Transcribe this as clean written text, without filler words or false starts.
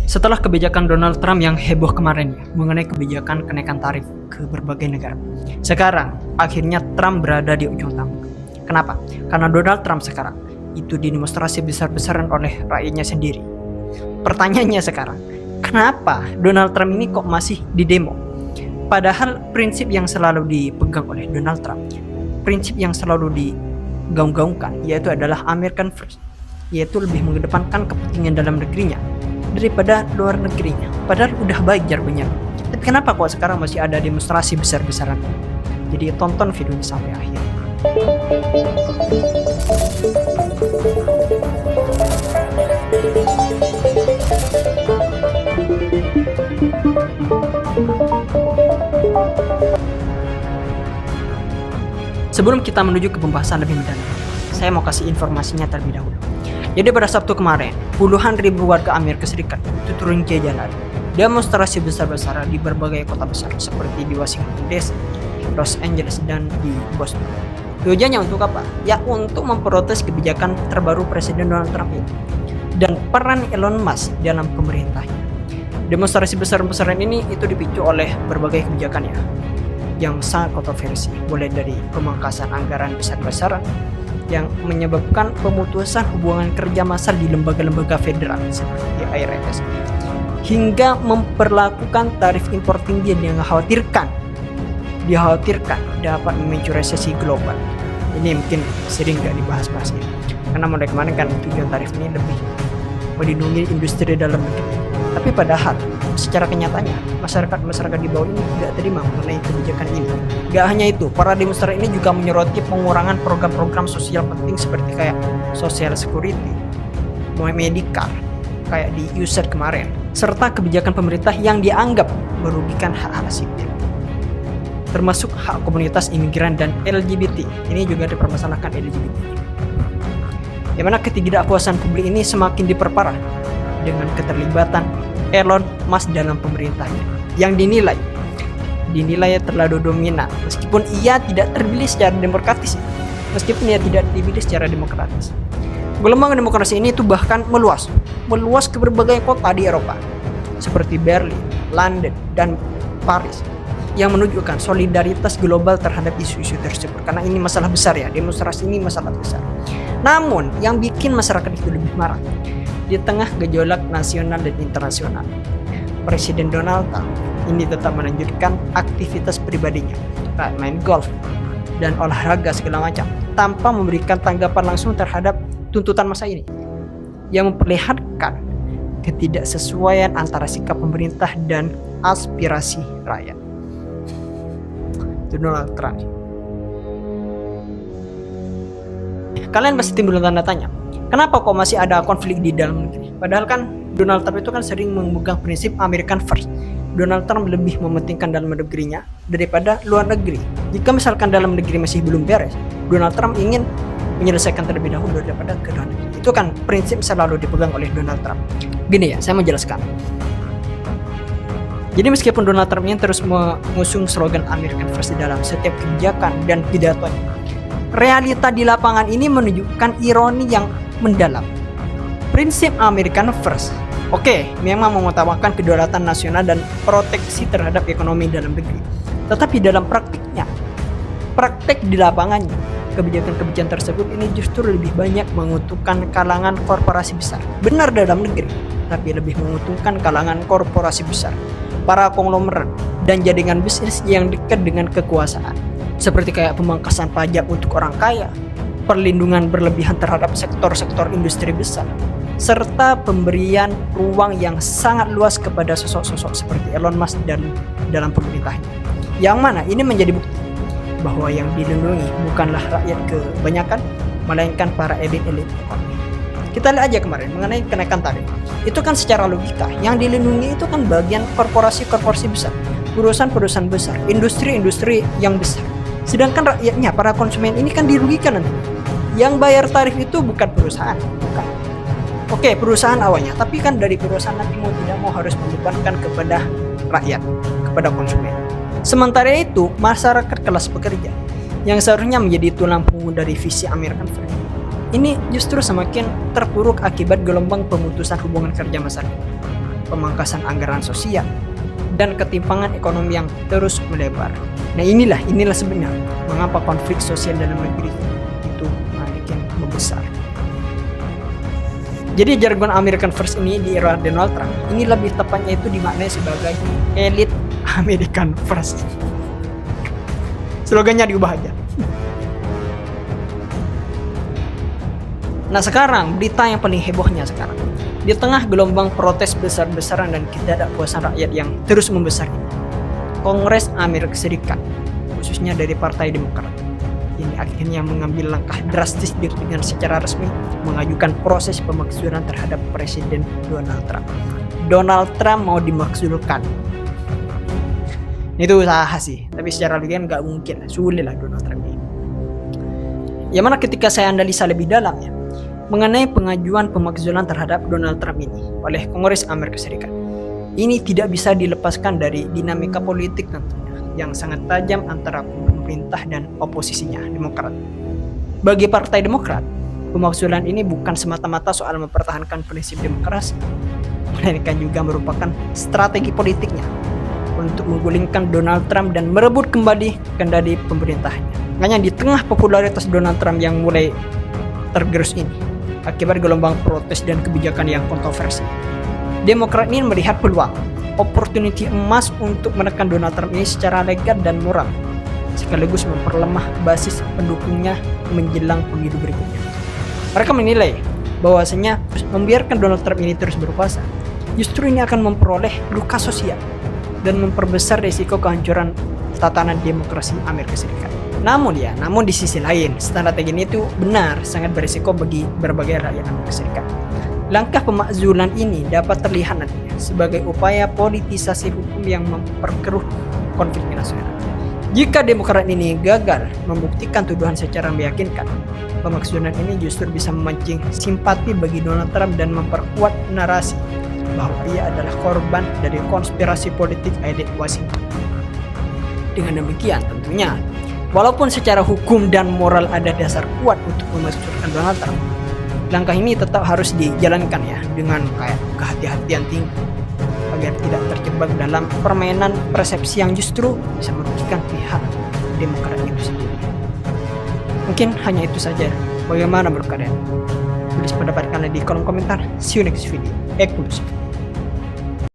Setelah kebijakan Donald Trump yang heboh kemarin ya, mengenai kebijakan kenaikan tarif ke berbagai negara. Sekarang, akhirnya Trump berada di ujung tanduk. Kenapa? Karena Donald Trump sekarang itu didemonstrasi besar-besaran oleh rakyatnya sendiri. Pertanyaannya sekarang, kenapa Donald Trump ini kok masih didemo? Padahal prinsip yang selalu dipegang oleh Donald Trump, prinsip yang selalu digaung-gaungkan, yaitu adalah American First, yaitu lebih mengedepankan kepentingan dalam negerinya daripada luar negerinya. Padahal udah baik jawabannya. Tapi kenapa kok sekarang masih ada demonstrasi besar-besaran? Jadi tonton video ini sampai akhir. Sebelum kita menuju ke pembahasan lebih mendalam, saya mau kasih informasinya terlebih dahulu. Jadi pada Sabtu kemarin, puluhan ribu warga Amerika Serikat itu turun ke jalan demonstrasi besar-besaran di berbagai kota besar seperti di Washington DC, Los Angeles, dan di Boston. Tujuannya untuk apa? Ya untuk memprotes kebijakan terbaru Presiden Donald Trump ini dan peran Elon Musk dalam pemerintahnya. Demonstrasi besar-besaran ini itu dipicu oleh berbagai kebijakan ya, yang sangat kontroversi, mulai dari pemangkasan anggaran besar-besaran yang menyebabkan pemutusan hubungan kerja massal di lembaga-lembaga federal seperti IRS, hingga memperlakukan tarif impor tinggi yang dikhawatirkan dapat memicu resesi global. Ini mungkin sering gak dibahas-bahas ya, karena mulai kemarin kan tujuan tarif ini lebih melindungi industri dalam negeri. Tapi padahal secara kenyataannya masyarakat di bawah ini tidak terima mengenai kebijakan ini. Gak hanya itu, para demonstran ini juga menyoroti pengurangan program-program sosial penting seperti kayak Social Security, Medicare, kayak di USAID kemarin, serta kebijakan pemerintah yang dianggap merugikan hak-hak sipil, termasuk hak komunitas imigran dan LGBT. Ini juga dipermasalahkan LGBT, di mana ketidakpuasan publik ini semakin diperparah dengan keterlibatan Elon Musk dalam pemerintahnya yang dinilai terlalu dominan, meskipun ia tidak terpilih secara demokratis. Gelombang demokrasi ini itu bahkan meluas ke berbagai kota di Eropa seperti Berlin, London, dan Paris, yang menunjukkan solidaritas global terhadap isu-isu tersebut. Karena ini masalah besar ya, demonstrasi ini masalah besar. Namun yang bikin masyarakat itu lebih marah, di tengah gejolak nasional dan internasional, Presiden Donald Trump ini tetap melanjutkan aktivitas pribadinya, kayak main golf dan olahraga segala macam, tanpa memberikan tanggapan langsung terhadap tuntutan masa ini, yang memperlihatkan ketidaksesuaian antara sikap pemerintah dan aspirasi rakyat. Itu Donald Trump. Kalian pasti timbul tanda tanya, kenapa kok masih ada konflik di dalam negeri? Padahal kan Donald Trump itu kan sering memegang prinsip American First. Donald Trump lebih mementingkan dalam negerinya daripada luar negeri. Jika misalkan dalam negeri masih belum beres, Donald Trump ingin menyelesaikan terlebih dahulu daripada ke luar negeri. Itu kan prinsip selalu dipegang oleh Donald Trump. Gini ya, saya mau jelaskan. Jadi meskipun Donald Trump ini terus mengusung slogan American First di dalam setiap kebijakan dan pidatonya, realita di lapangan ini menunjukkan ironi yang mendalam. Prinsip American First, memang mengutamakan kedaulatan nasional dan proteksi terhadap ekonomi dalam negeri. Tetapi dalam praktek di lapangannya, kebijakan-kebijakan tersebut ini justru lebih banyak menguntungkan kalangan korporasi besar. Benar dalam negeri, tapi lebih menguntungkan kalangan korporasi besar, para konglomerat, dan jaringan bisnis yang dekat dengan kekuasaan. Seperti kayak pemangkasan pajak untuk orang kaya, perlindungan berlebihan terhadap sektor-sektor industri besar, serta pemberian ruang yang sangat luas kepada sosok-sosok seperti Elon Musk dalam pemerintahnya. Yang mana ini menjadi bukti bahwa yang dilindungi bukanlah rakyat kebanyakan, melainkan para elit-elit ekonomi. Kita lihat aja kemarin mengenai kenaikan tarif. Itu kan secara logika, yang dilindungi itu kan bagian korporasi-korporasi besar, perusahaan-perusahaan besar, industri-industri yang besar. Sedangkan rakyatnya, para konsumen ini kan dirugikan nanti. Yang bayar tarif itu bukan perusahaan, bukan. Perusahaan awalnya, tapi kan dari perusahaan nanti mau tidak mau harus membebankan kepada rakyat, kepada konsumen. Sementara itu, masyarakat kelas pekerja yang seharusnya menjadi tulang punggung dari visi American First, ini justru semakin terpuruk akibat gelombang pemutusan hubungan kerja masyarakat. pemangkasan anggaran sosial, dan ketimpangan ekonomi yang terus melebar. Nah inilah sebenarnya mengapa konflik sosial dalam negeri itu makin membesar. Jadi jargon American First ini di era Donald Trump ini lebih tepatnya itu dimaknai sebagai elit American First. Slogannya diubah aja. Nah sekarang berita yang paling hebohnya sekarang, di tengah gelombang protes besar-besaran dan ketidakpuasan rakyat yang terus membesar, Kongres Amerika Serikat, khususnya dari Partai Demokrat, ini akhirnya mengambil langkah drastis dengan secara resmi mengajukan proses pemakzulan terhadap Presiden Donald Trump. Donald Trump mau dimakzulkan. Itu usaha sih, tapi secara legal nggak mungkin, sulit lah Donald Trump ini. Yang mana ketika saya analisa lebih dalam ya, mengenai pengajuan pemakzulan terhadap Donald Trump ini oleh Kongres Amerika Serikat, ini tidak bisa dilepaskan dari dinamika politik tentunya yang sangat tajam antara pemerintah dan oposisinya, Demokrat. Bagi Partai Demokrat, pemakzulan ini bukan semata-mata soal mempertahankan prinsip demokrasi, melainkan juga merupakan strategi politiknya untuk menggulingkan Donald Trump dan merebut kembali kendali pemerintahnya. Makanya di tengah popularitas Donald Trump yang mulai tergerus ini akibat gelombang protes dan kebijakan yang kontroversi, Demokrat ini melihat peluang, opportunity emas untuk menekan Donald Trump ini secara legal dan moral, sekaligus memperlemah basis pendukungnya menjelang pemilu berikutnya. Mereka menilai bahwasanya membiarkan Donald Trump ini terus berkuasa, justru ini akan memperoleh luka sosial dan memperbesar risiko kehancuran tatanan demokrasi Amerika Serikat. Namun di sisi lain, strategi ini itu benar sangat berisiko bagi berbagai rakyat Amerika Serikat. Langkah pemakzulan ini dapat terlihat nantinya sebagai upaya politisasi hukum yang memperkeruh konflik nasional. Jika Demokrat ini gagal membuktikan tuduhan secara meyakinkan, pemakzulan ini justru bisa memancing simpati bagi Donald Trump dan memperkuat narasi bahwa ia adalah korban dari konspirasi politik elit Washington. Dengan demikian tentunya, walaupun secara hukum dan moral ada dasar kuat untuk memakzulkan Donald Trump, langkah ini tetap harus dijalankan ya dengan kehati-hatian tinggi agar tidak terjebak dalam permainan persepsi yang justru bisa merugikan pihak Demokrat itu sendiri. Mungkin hanya itu saja. Bagaimana menurut kalian? Tulis pendapat kalian di kolom komentar. See you next video. Eksklusif.